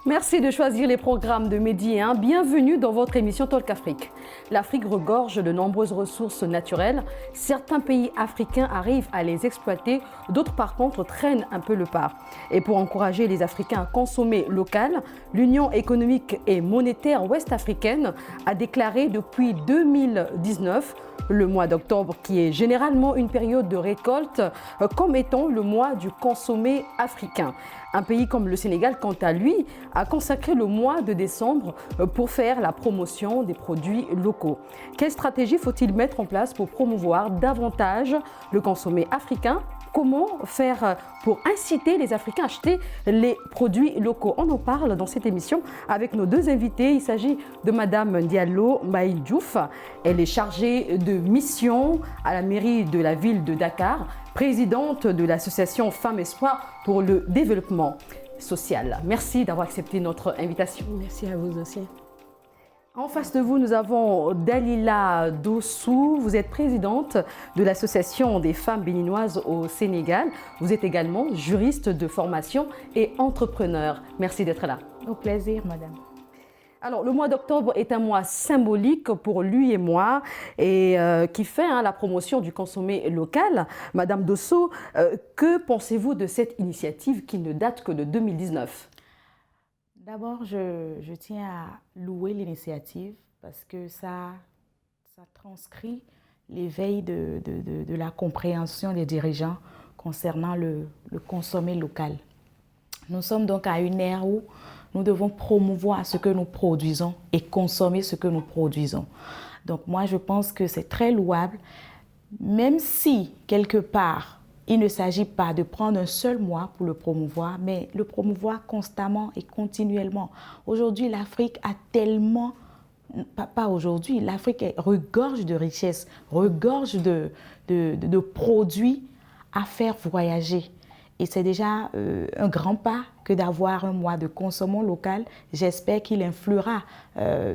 Merci de choisir les programmes de Medi 1. Bienvenue dans votre émission Talk Afrique. L'Afrique regorge de nombreuses ressources naturelles. Certains pays africains arrivent à les exploiter, d'autres par contre traînent un peu le pas. Et pour encourager les Africains à consommer local, l'Union économique et monétaire ouest-africaine a déclaré depuis 2019 le mois d'octobre, qui est généralement une période de récolte, comme étant le mois du consommé africain. Un pays comme le Sénégal, quant à lui, a consacré le mois de décembre pour faire la promotion des produits locaux. Quelle stratégie faut-il mettre en place pour promouvoir davantage le consommé africain ? Comment faire pour inciter les Africains à acheter les produits locaux? On en parle dans cette émission avec nos deux invités. Il s'agit de Madame Diallo Mbaye Diouf. Elle est chargée de mission à la mairie de la ville de Dakar, présidente de l'association Femmes Espoir pour le développement social. Merci d'avoir accepté notre invitation. Merci à vous aussi. En face de vous, nous avons Dalila Dossou. Vous êtes présidente de l'Association des femmes béninoises au Sénégal. Vous êtes également juriste de formation et entrepreneur. Merci d'être là. Au plaisir, madame. Alors, le mois d'octobre est un mois symbolique pour lui et moi et qui fait la promotion du consommé local. Madame Dossou, que pensez-vous de cette initiative qui ne date que de 2019 ? D'abord, je tiens à louer l'initiative parce que ça transcrit l'éveil de la compréhension des dirigeants concernant le consommé local. Nous sommes donc à une ère où nous devons promouvoir ce que nous produisons et consommer ce que nous produisons. Donc moi, je pense que c'est très louable, même si quelque part, il ne s'agit pas de prendre un seul mois pour le promouvoir, mais le promouvoir constamment et continuellement. Aujourd'hui, l'Afrique a tellement, pas aujourd'hui, l'Afrique regorge de richesses, regorge de produits à faire voyager. Et c'est déjà un grand pas que d'avoir un mois de consommation local. J'espère qu'il influera,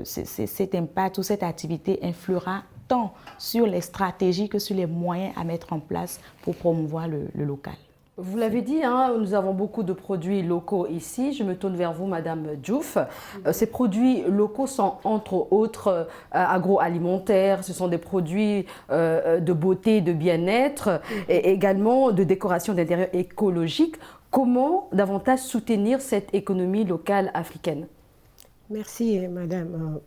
cet impact ou cette activité influera tant sur les stratégies que sur les moyens à mettre en place pour promouvoir le local. Vous l'avez dit, nous avons beaucoup de produits locaux ici. Je me tourne vers vous, Madame Diouf. Ces produits locaux sont entre autres agroalimentaires, ce sont des produits de beauté, de bien-être et également de décoration d'intérieur écologique. Comment davantage soutenir cette économie locale africaine? Merci, Madame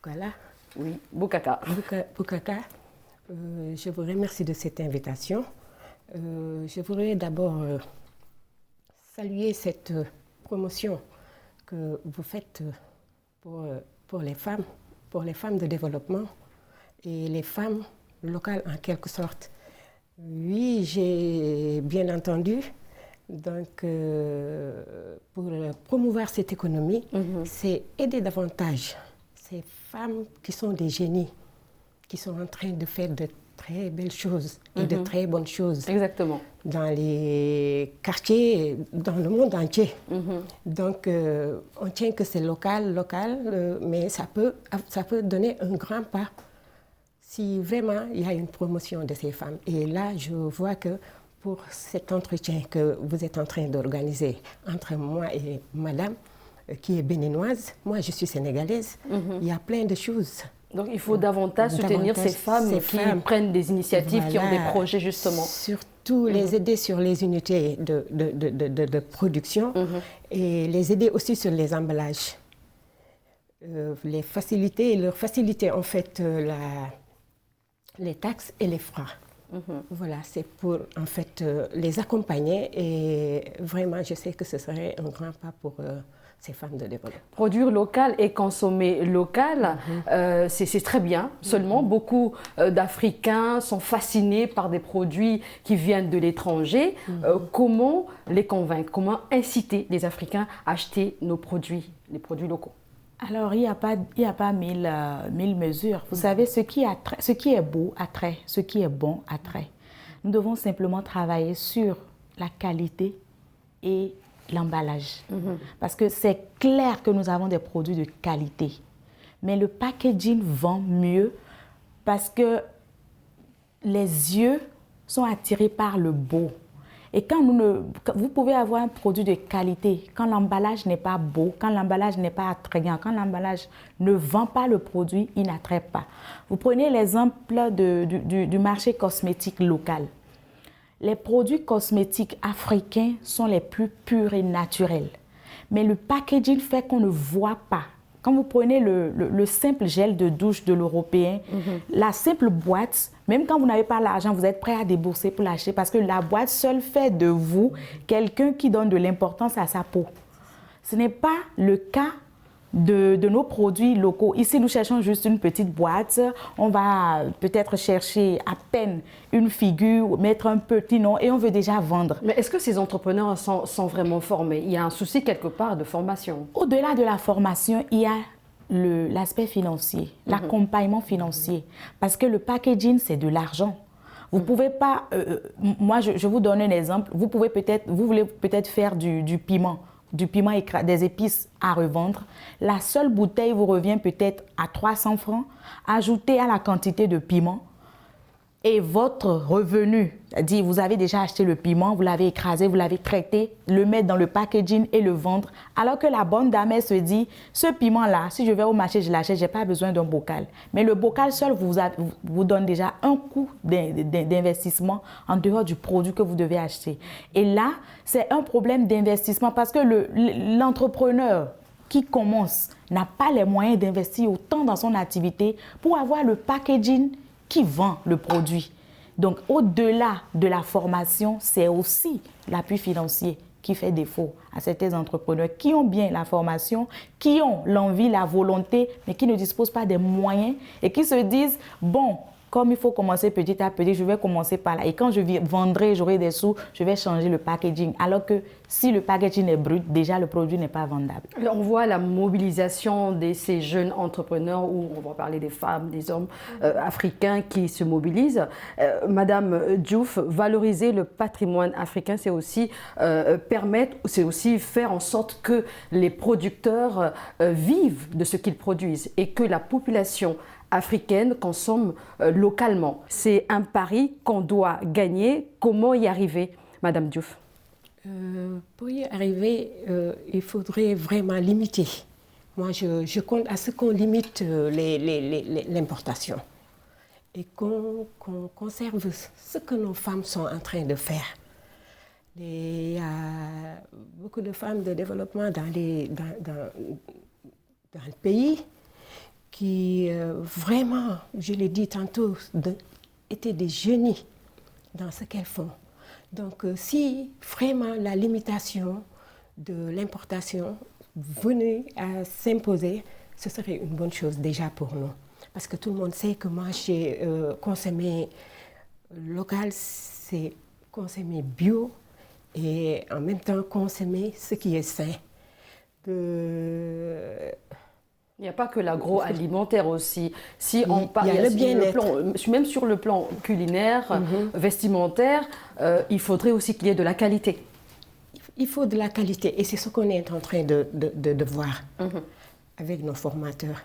Kala. Oui, Boukaka. Boukaka, je vous remercie de cette invitation. Je voudrais d'abord saluer cette promotion que vous faites pour les femmes de développement et les femmes locales en quelque sorte. Oui, j'ai bien entendu. Donc, pour promouvoir cette économie, c'est aider davantage ces femmes qui sont des génies, qui sont en train de faire de très belles choses et de très bonnes choses. Exactement. Dans les quartiers, dans le monde entier. Donc, on tient que c'est local, mais ça peut donner un grand pas si vraiment il y a une promotion de ces femmes. Et là, je vois que pour cet entretien que vous êtes en train d'organiser entre moi et madame, qui est béninoise, moi je suis sénégalaise, il y a plein de choses. Donc il faut davantage soutenir ces femmes qui prennent des initiatives, qui ont des projets justement. Surtout les aider sur les unités de production et les aider aussi sur les emballages. Leur faciliter en fait les taxes et les frais. Voilà, c'est pour en fait les accompagner et vraiment je sais que ce serait un grand pas pour ces femmes de développement. Produire local et consommer local, c'est très bien. Seulement, beaucoup d'Africains sont fascinés par des produits qui viennent de l'étranger. Comment les convaincre? Comment inciter les Africains à acheter nos produits, les produits locaux? Alors, il n'y a pas mille mesures. Vous savez, ce qui est beau attrait, ce qui est bon attrait. Nous devons simplement travailler sur la qualité et l'emballage. Parce que c'est clair que nous avons des produits de qualité. Mais le packaging vend mieux parce que les yeux sont attirés par le beau. Et quand vous pouvez avoir un produit de qualité, quand l'emballage n'est pas beau, quand l'emballage n'est pas attrayant, quand l'emballage ne vend pas le produit, il n'attrait pas. Vous prenez l'exemple du marché cosmétique local. Les produits cosmétiques africains sont les plus purs et naturels. Mais le packaging fait qu'on ne voit pas. Quand vous prenez le simple gel de douche de l'européen, la simple boîte, même quand vous n'avez pas l'argent, vous êtes prêt à débourser pour l'acheter parce que la boîte seule fait de vous quelqu'un qui donne de l'importance à sa peau. Ce n'est pas le cas de nos produits locaux. Ici, nous cherchons juste une petite boîte. On va peut-être chercher à peine une figure, mettre un petit nom et on veut déjà vendre. Mais est-ce que ces entrepreneurs sont vraiment formés? Il y a un souci quelque part de formation. Au-delà de la formation, il y a l'aspect financier, l'accompagnement financier. Parce que le packaging, c'est de l'argent. Vous ne pouvez pas... moi, je vous donne un exemple. Vous voulez peut-être faire du piment. Des épices à revendre, la seule bouteille vous revient peut-être à 300 francs, ajoutez à la quantité de piment et votre revenu, c'est-à-dire vous avez déjà acheté le piment, vous l'avez écrasé, vous l'avez traité, le mettre dans le packaging et le vendre, alors que la bonne dame, elle se dit, ce piment-là, si je vais au marché, je l'achète, je n'ai pas besoin d'un bocal. Mais le bocal seul vous donne déjà un coût d'investissement en dehors du produit que vous devez acheter. Et là, c'est un problème d'investissement parce que l'entrepreneur qui commence n'a pas les moyens d'investir autant dans son activité pour avoir le packaging qui vend le produit. Donc, au-delà de la formation, c'est aussi l'appui financier qui fait défaut à certains entrepreneurs qui ont bien la formation, qui ont l'envie, la volonté, mais qui ne disposent pas des moyens et qui se disent, bon, comme il faut commencer petit à petit, je vais commencer par là. Et quand je vendrai, j'aurai des sous, je vais changer le packaging. Alors que si le packaging est brut, déjà le produit n'est pas vendable. Alors, on voit la mobilisation de ces jeunes entrepreneurs, où on va parler des femmes, des hommes africains qui se mobilisent. Madame Diouf, valoriser le patrimoine africain, c'est aussi c'est aussi faire en sorte que les producteurs vivent de ce qu'ils produisent et que la population africaine consomme localement. C'est un pari qu'on doit gagner. Comment y arriver, Madame Diouf? Pour y arriver, il faudrait vraiment limiter. Moi, je compte à ce qu'on limite l'importation et qu'on conserve ce que nos femmes sont en train de faire. Il y a beaucoup de femmes de développement dans le pays qui vraiment, je l'ai dit tantôt, étaient des génies dans ce qu'elles font. Donc si vraiment la limitation de l'importation venait à s'imposer, ce serait une bonne chose déjà pour nous. Parce que tout le monde sait que moi, j'ai consommé local, c'est consommer bio et en même temps consommer ce qui est sain. Il n'y a pas que l'agroalimentaire aussi. Si on parle, il y a le bien-être. Même sur le plan culinaire, vestimentaire, il faudrait aussi qu'il y ait de la qualité. Il faut de la qualité et c'est ce qu'on est en train de voir avec nos formateurs.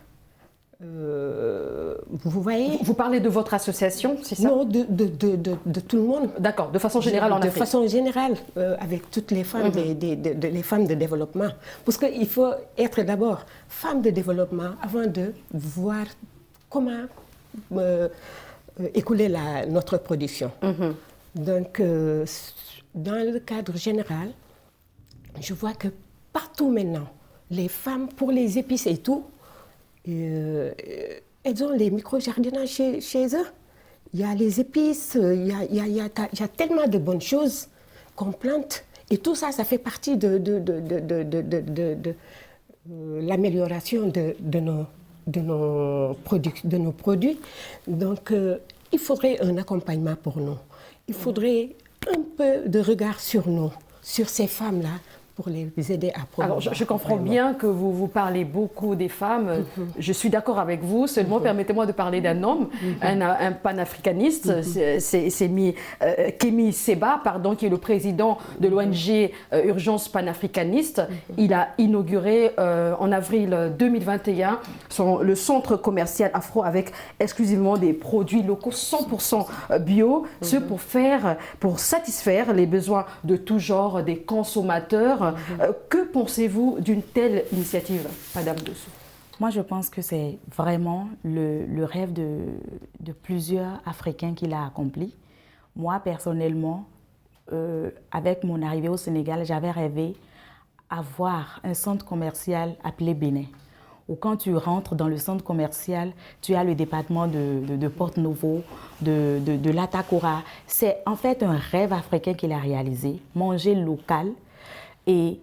Vous voyez? Vous parlez de votre association, c'est ça? Non, de tout le monde. D'accord, de façon générale en Afrique. De façon générale, avec toutes les femmes, les femmes de développement. Parce qu'il faut être d'abord femme de développement avant de voir comment écouler notre production. Donc, dans le cadre général, je vois que partout maintenant, les femmes, pour les épices et tout, elles ont les micro-jardinages chez eux. Il y a les épices, il y a tellement de bonnes choses qu'on plante. Et tout ça, ça fait partie de l'amélioration de nos produits. Donc, il faudrait un accompagnement pour nous. Il faudrait un peu de regard sur nous, sur ces femmes-là, pour les aider à promouvoir. Alors, je comprends bien que vous parlez beaucoup des femmes. Je suis d'accord avec vous. Seulement, permettez-moi de parler d'un homme, un panafricaniste. C'est Kémy Séba, qui est le président de l'ONG Urgence panafricaniste. Il a inauguré en avril 2021 le centre commercial Afro avec exclusivement des produits locaux 100% bio, ce pour satisfaire les besoins de tout genre des consommateurs. Que pensez-vous d'une telle initiative, Madame Dossou? Moi, je pense que c'est vraiment le rêve de plusieurs Africains qu'il a accompli. Moi, personnellement, avec mon arrivée au Sénégal, j'avais rêvé avoir un centre commercial appelé Bénin, où quand tu rentres dans le centre commercial, tu as le département de Porte-Novo, de Latakora. C'est en fait un rêve africain qu'il a réalisé, manger local. Et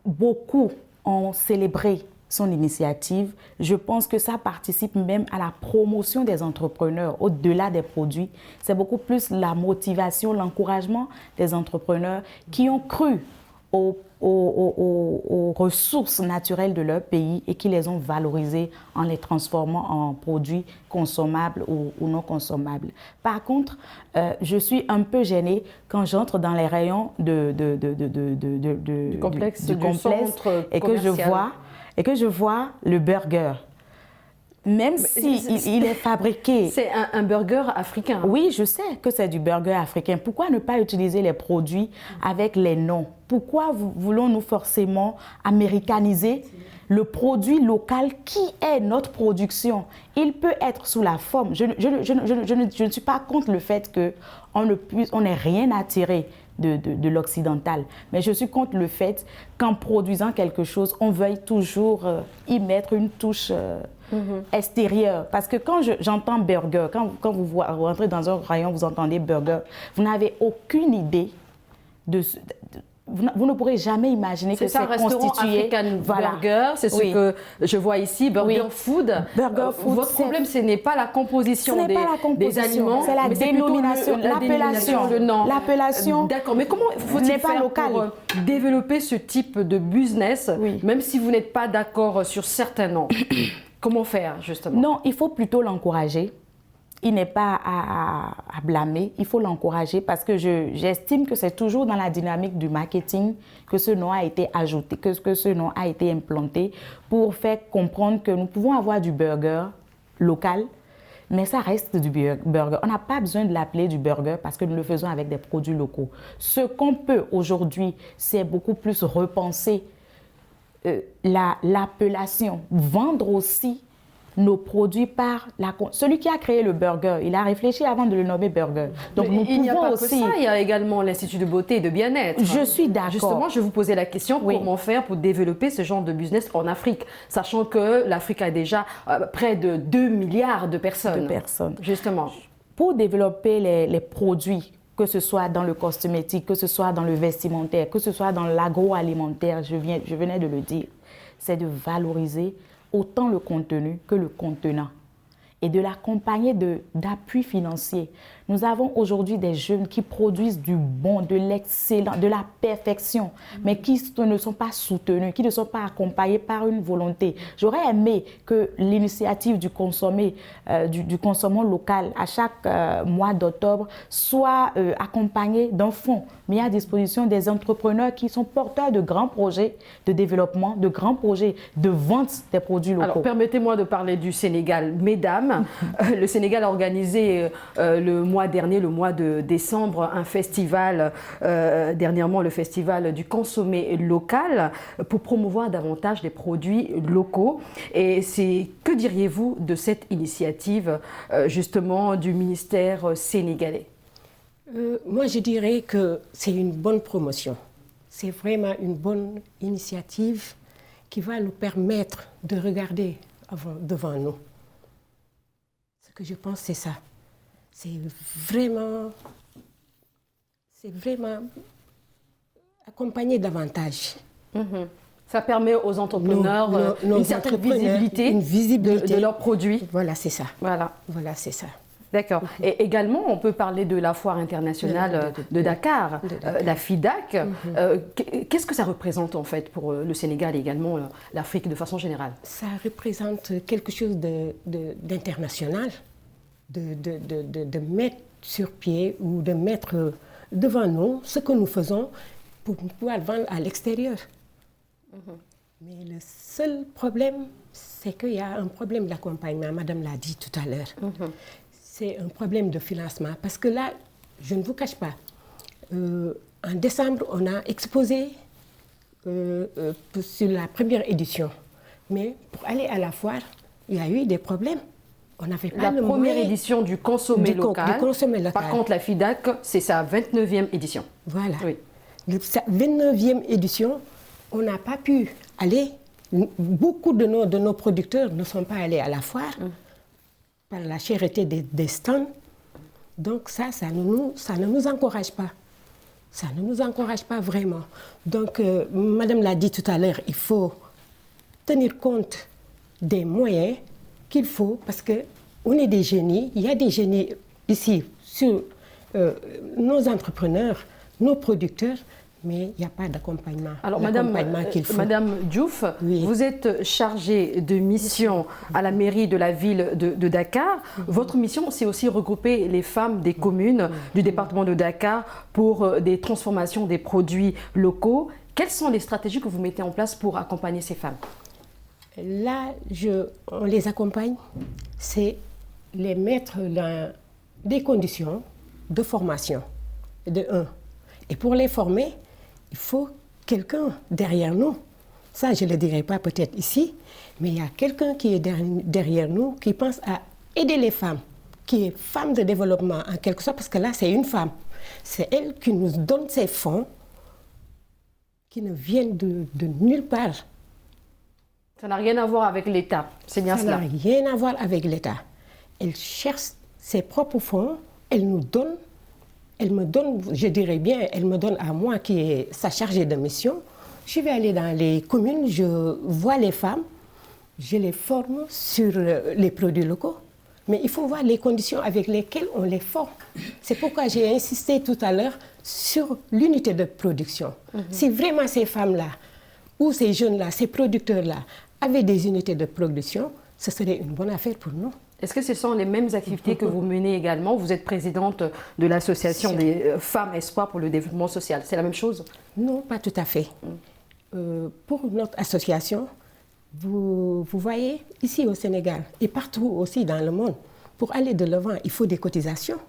beaucoup ont célébré son initiative. Je pense que ça participe même à la promotion des entrepreneurs au-delà des produits. C'est beaucoup plus la motivation, l'encouragement des entrepreneurs qui ont cru aux ressources naturelles de leur pays et qui les ont valorisées en les transformant en produits consommables ou non consommables. Par contre, je suis un peu gênée quand j'entre dans les rayons du complexe et que je vois le burger. Même s'il est fabriqué... C'est un burger africain. Oui, je sais que c'est du burger africain. Pourquoi ne pas utiliser les produits avec les noms? Pourquoi voulons-nous forcément américaniser le produit local qui est notre production? Il peut être sous la forme. Je ne suis pas contre le fait qu'on n'ait rien à tirer de l'occidental. Mais je suis contre le fait qu'en produisant quelque chose, on veuille toujours y mettre une touche extérieure. Parce que quand j'entends burger, quand vous rentrez dans un rayon, vous entendez burger, vous n'avez aucune idée vous ne pourrez jamais imaginer que c'est constitué. African Burger, c'est ce que je vois ici, Burger Food. Burger Food. Votre problème, ce n'est pas la composition des aliments, c'est la dénomination, l'appellation, le nom. L'appellation. D'accord, mais comment faut-il faire pour développer ce type de business, même si vous n'êtes pas d'accord sur certains noms? Comment faire, justement? Non, il faut plutôt l'encourager. Il n'est pas à blâmer, il faut l'encourager parce que j'estime que c'est toujours dans la dynamique du marketing que ce nom a été ajouté, que ce nom a été implanté pour faire comprendre que nous pouvons avoir du burger local, mais ça reste du burger. On n'a pas besoin de l'appeler du burger parce que nous le faisons avec des produits locaux. Ce qu'on peut aujourd'hui, c'est beaucoup plus repenser l'appellation, vendre aussi nos produits par celui qui a créé le burger. Il a réfléchi avant de le nommer burger. Donc il n'y a pas que ça, il y a également l'Institut de beauté et de bien-être. Je suis d'accord. Justement, je vous posais la question, comment faire pour développer ce genre de business en Afrique, sachant que l'Afrique a déjà près de 2 milliards de personnes. Justement. Pour développer les produits, que ce soit dans le cosmétique, que ce soit dans le vestimentaire, que ce soit dans l'agroalimentaire, je venais de le dire, c'est de valoriser autant le contenu que le contenant et de l'accompagner d'appui financier. Nous avons aujourd'hui des jeunes qui produisent du bon, de l'excellent, de la perfection, mais qui ne sont pas soutenus, qui ne sont pas accompagnés par une volonté. J'aurais aimé que l'initiative du consommant local à chaque mois d'octobre soit accompagnée d'un fonds mis à disposition des entrepreneurs qui sont porteurs de grands projets de développement, de grands projets de vente des produits locaux. Alors, permettez-moi de parler du Sénégal. Mesdames, le Sénégal a organisé le mois dernier, le mois de décembre, un festival, dernièrement le festival du consommé local, pour promouvoir davantage les produits locaux. Et que diriez-vous de cette initiative justement du ministère sénégalais? Moi, je dirais que c'est une bonne promotion. C'est vraiment une bonne initiative qui va nous permettre de regarder devant nous. Ce que je pense, c'est ça. C'est vraiment accompagner davantage. Ça permet aux entrepreneurs une certaine visibilité de leurs produits. Voilà, c'est ça. Voilà, c'est ça. D'accord. Et également, on peut parler de la foire internationale de Dakar, la FIDAK. Qu'est-ce que ça représente en fait pour le Sénégal et également l'Afrique de façon générale? Ça représente quelque chose d'international, de mettre sur pied ou de mettre devant nous ce que nous faisons pour pouvoir vendre à l'extérieur. Mais le seul problème, c'est qu'il y a un problème d'accompagnement, Madame l'a dit tout à l'heure. C'est un problème de financement. Parce que là, je ne vous cache pas, en décembre, on a exposé sur la première édition. Mais pour aller à la foire, il y a eu des problèmes. On n'avait pas la première édition du consommé local. Par contre, la FIDAK, c'est sa 29e édition. Voilà. Oui. Sa 29e édition, on n'a pas pu aller. Beaucoup de nos producteurs ne sont pas allés à la foire. Par la cherté des stands. Donc ça ne nous encourage pas. Ça ne nous encourage pas vraiment. Donc, Madame l'a dit tout à l'heure, il faut tenir compte des moyens qu'il faut, parce qu'on est des génies, il y a des génies ici sur nos entrepreneurs, nos producteurs, mais il n'y a pas d'accompagnement. Alors, Madame Diouf, oui. Vous êtes chargée de mission à la mairie de la ville de Dakar. Votre mission, c'est aussi regrouper les femmes des communes du département de Dakar pour des transformations des produits locaux. Quelles sont les stratégies que vous mettez en place pour accompagner ces femmes? Là, on les accompagne, c'est les mettre dans des conditions de formation, de un. Et pour les former, il faut quelqu'un derrière nous. Ça, je ne le dirai pas peut-être ici, mais il y a quelqu'un qui est derrière nous, qui pense à aider les femmes, qui est femme de développement en quelque sorte, parce que là, c'est une femme. C'est elle qui nous donne ces fonds qui ne viennent de nulle part. Ça n'a rien à voir avec l'État, c'est bien cela. Ça n'a rien à voir avec l'État. Elle cherche ses propres fonds, elle nous donne. Elle me donne, je dirais bien, elle me donne à moi qui est sa chargée de mission. Je vais aller dans les communes, je vois les femmes, je les forme sur les produits locaux. Mais il faut voir les conditions avec lesquelles on les forme. C'est pourquoi j'ai insisté tout à l'heure sur l'unité de production. Si vraiment ces femmes-là, ou ces jeunes-là, ces producteurs-là, avaient des unités de production, ce serait une bonne affaire pour nous. Est-ce que ce sont les mêmes activités que vous menez également? Vous êtes présidente de l'association des femmes Espoir pour le développement social. C'est la même chose? Non, pas tout à fait. Pour notre association, vous voyez, ici au Sénégal et partout aussi dans le monde, pour aller de l'avant, il faut des cotisations.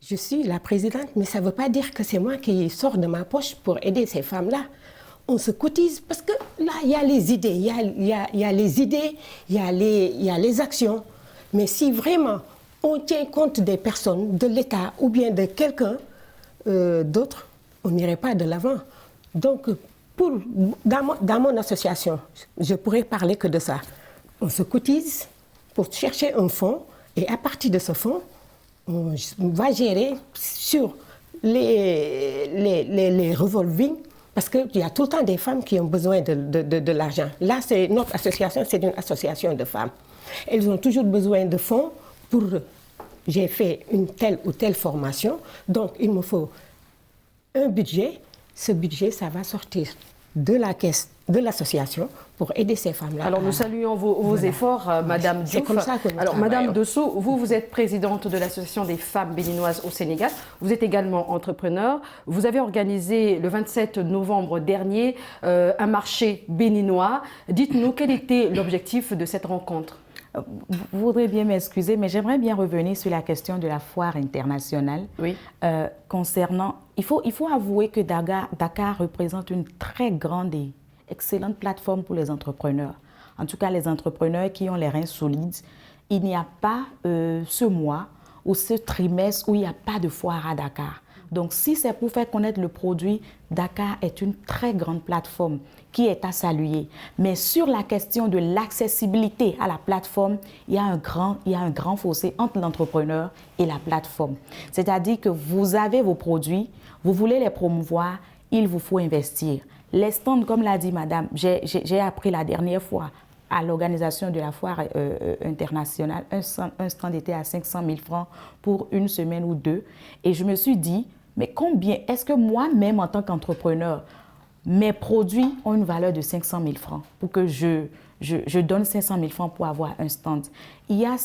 Je suis la présidente, mais ça ne veut pas dire que c'est moi qui sors de ma poche pour aider ces femmes-là. On se cotise parce que là, il y a les idées, il y a les idées, il y a les actions. Mais si vraiment on tient compte des personnes, de l'État ou bien de quelqu'un d'autre, on n'irait pas de l'avant. Donc, dans mon association, je pourrais parler que de ça. On se cotise pour chercher un fonds et à partir de ce fonds, on va gérer sur les revolving parce qu'il y a tout le temps des femmes qui ont besoin de l'argent. Là, notre association, c'est une association de femmes. Elles ont toujours besoin de fonds pour... J'ai fait une telle ou telle formation, donc il me faut un budget. Ce budget, ça va sortir de la caisse de l'association pour aider ces femmes-là. Alors nous saluons vos efforts, Madame Diouf. C'est comme ça que nous Alors Madame Dosso, vous êtes présidente de l'association des femmes béninoises au Sénégal. Vous êtes également entrepreneur. Vous avez organisé le 27 novembre dernier un marché béninois. Dites-nous quel était l'objectif de cette rencontre? Vous voudrez bien m'excuser, mais j'aimerais bien revenir sur la question de la foire internationale. Oui. Concernant, il faut avouer que Dakar représente une très grande et excellente plateforme pour les entrepreneurs. En tout cas, les entrepreneurs qui ont les reins solides. Il n'y a pas ce mois ou ce trimestre où il n'y a pas de foire à Dakar. Donc, si c'est pour faire connaître le produit, Dakar est une très grande plateforme qui est à saluer. Mais sur la question de l'accessibilité à la plateforme, il y a un grand fossé entre l'entrepreneur et la plateforme. C'est-à-dire que vous avez vos produits, vous voulez les promouvoir, il vous faut investir. Les stands, comme l'a dit madame, j'ai appris la dernière fois, à l'organisation de la foire internationale. Un stand était à 500 000 francs pour une semaine ou deux. Et je me suis dit, mais combien est-ce que moi-même, en tant qu'entrepreneur, mes produits ont une valeur de 500 000 francs pour que je donne 500 000 francs pour avoir un stand? Il y a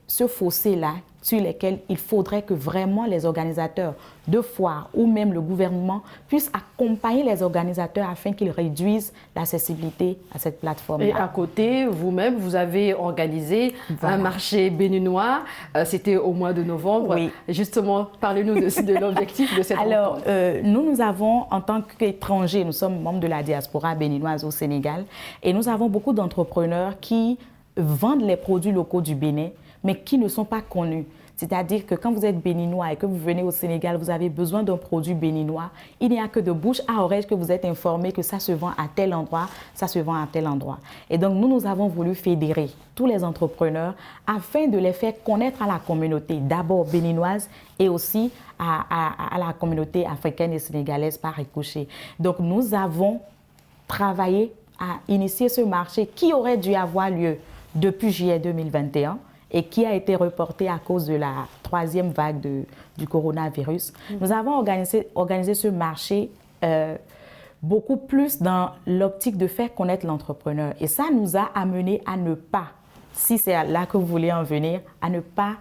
ce fossé-là sur lequel il faudrait que vraiment les organisateurs de foires ou même le gouvernement puissent accompagner les organisateurs afin qu'ils réduisent l'accessibilité à cette plateforme-là. Et à côté, vous-même, vous avez organisé un marché béninois. C'était au mois de novembre. Oui. Justement, parlez-nous de l'objectif de cette rencontre. Nous avons, en tant qu'étrangers, nous sommes membres de la diaspora béninoise au Sénégal et nous avons beaucoup d'entrepreneurs qui vendent les produits locaux du Bénin, mais qui ne sont pas connus. C'est-à-dire que quand vous êtes béninois et que vous venez au Sénégal, vous avez besoin d'un produit béninois, il n'y a que de bouche à oreille que vous êtes informé que ça se vend à tel endroit, ça se vend à tel endroit. Et donc, nous avons voulu fédérer tous les entrepreneurs afin de les faire connaître à la communauté, d'abord béninoise et aussi à la communauté africaine et sénégalaise par ricochet. Donc, nous avons travaillé à initier ce marché qui aurait dû avoir lieu depuis juillet 2021 et qui a été reporté à cause de la troisième vague du coronavirus. Nous avons organisé ce marché beaucoup plus dans l'optique de faire connaître l'entrepreneur. Et ça nous a amené à ne pas, si c'est là que vous voulez en venir, à ne pas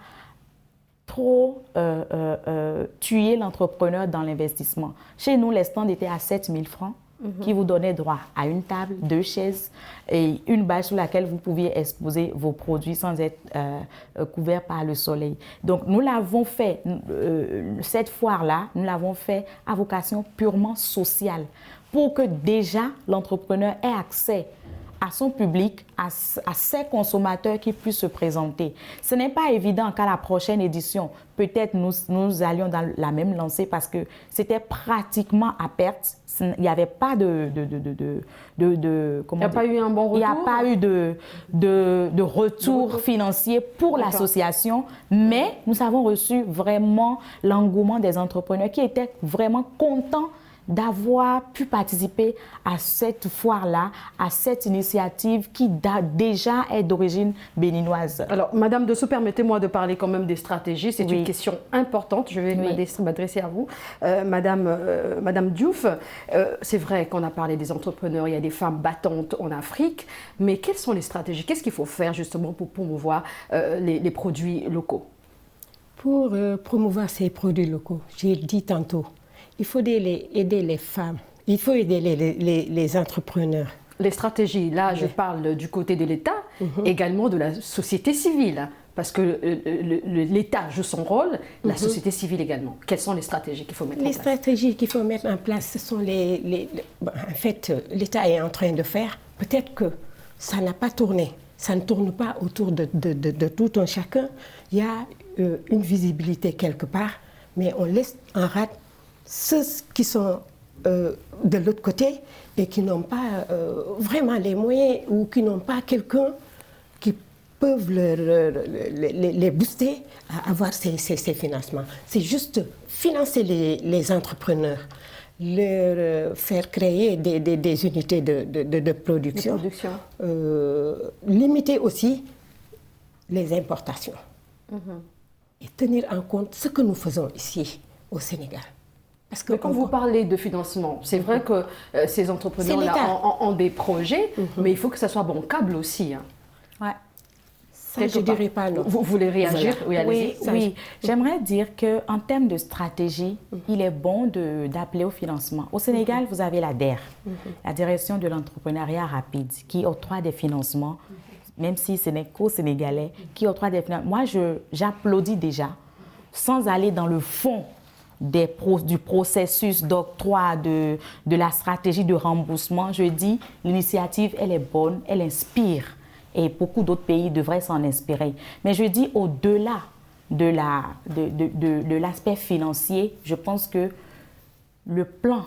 trop tuer l'entrepreneur dans l'investissement. Chez nous, les stands étaient à 7 000 francs. Qui vous donnait droit à une table, 2 chaises et une bâche sur laquelle vous pouviez exposer vos produits sans être couvert par le soleil. Donc, nous l'avons fait, cette foire-là, nous l'avons fait à vocation purement sociale pour que déjà l'entrepreneur ait accès à son public, à ses consommateurs qui puissent se présenter. Ce n'est pas évident qu'à la prochaine édition, peut-être nous allions dans la même lancée parce que c'était pratiquement à perte. Il n'y avait pas il n'y a pas eu un bon retour? Il n'y a pas eu de retour financier pour l'association, mais nous avons reçu vraiment l'engouement des entrepreneurs qui étaient vraiment contents d'avoir pu participer à cette foire-là, à cette initiative qui déjà est d'origine béninoise. Alors, Madame Dessous, permettez-moi de parler quand même des stratégies. C'est une question importante. Je vais m'adresser à vous. Madame Diouf, c'est vrai qu'on a parlé des entrepreneurs, il y a des femmes battantes en Afrique, mais quelles sont les stratégies? Qu'est-ce qu'il faut faire justement pour promouvoir les produits locaux? Pour promouvoir ces produits locaux, j'ai dit tantôt, il faut aider les femmes, il faut aider les entrepreneurs. Les stratégies, là je parle du côté de l'État, également de la société civile, parce que l'État joue son rôle, la société civile également. Quelles sont les stratégies qu'il faut mettre en place? Les stratégies qu'il faut mettre en place, ce sont en fait, l'État est en train de faire. Peut-être que ça n'a pas tourné, ça ne tourne pas autour de tout un chacun. Il y a une visibilité quelque part, mais on laisse en rade ceux qui sont de l'autre côté et qui n'ont pas vraiment les moyens ou qui n'ont pas quelqu'un qui peuvent les booster à avoir ces financements. C'est juste financer les entrepreneurs, leur faire créer des unités de production, limiter aussi les importations et tenir en compte ce que nous faisons ici au Sénégal. Parce que quand vous parlez de financement, c'est vrai que ces entrepreneurs-là ont des projets, mais il faut que ça soit bancable aussi. Hein. Ouais. Ça, je ne dirais pas non. Vous voulez réagir? Oui. J'aimerais dire qu'en termes de stratégie, il est bon d'appeler au financement. Au Sénégal, vous avez la DER, la Direction de l'entrepreneuriat rapide, qui octroie des financements, même si ce n'est qu'aux Sénégalais, qui octroie des financements. Moi, j'applaudis déjà, sans aller dans le fond du processus d'octroi de la stratégie de remboursement. Je dis, l'initiative, elle est bonne, elle inspire. Et beaucoup d'autres pays devraient s'en inspirer. Mais je dis, au-delà de l'aspect financier, je pense que le plan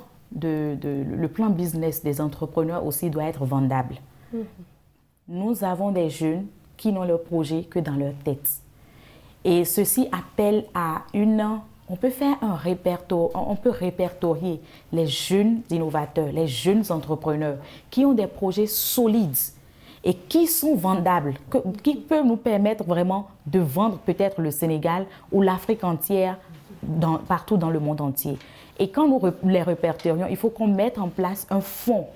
business des entrepreneurs aussi doit être vendable. Nous avons des jeunes qui n'ont leur projet que dans leur tête. Et ceci appelle à on peut faire on peut répertorier les jeunes innovateurs, les jeunes entrepreneurs qui ont des projets solides et qui sont vendables, qui peuvent nous permettre vraiment de vendre peut-être le Sénégal ou l'Afrique entière partout dans le monde entier. Et quand nous les répertorions, il faut qu'on mette en place un fonds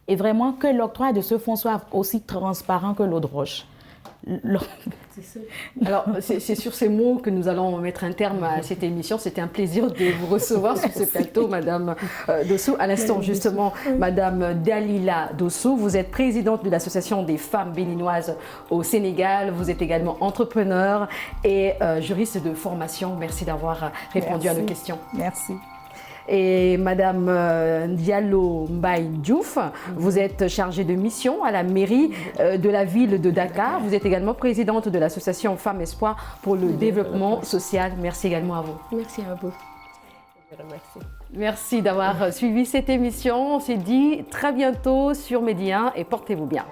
et vraiment que l'octroi de ce fonds soit aussi transparent que l'eau de roche. Alors, c'est sur ces mots que nous allons mettre un terme à cette émission. C'était un plaisir de vous recevoir sur ce plateau, Madame Dossou. À l'instant, justement, Madame Dalila Dossou, vous êtes présidente de l'Association des femmes béninoises au Sénégal. Vous êtes également entrepreneur et juriste de formation. Merci d'avoir répondu à nos questions. Merci. Et Madame Diallo Mbaye Diouf, vous êtes chargée de mission à la mairie de la ville de Dakar. Vous êtes également présidente de l'association Femmes Espoir pour le développement social. Merci également à vous. Merci à vous. Merci d'avoir suivi cette émission. On s'est dit très bientôt sur Média 1 et portez-vous bien.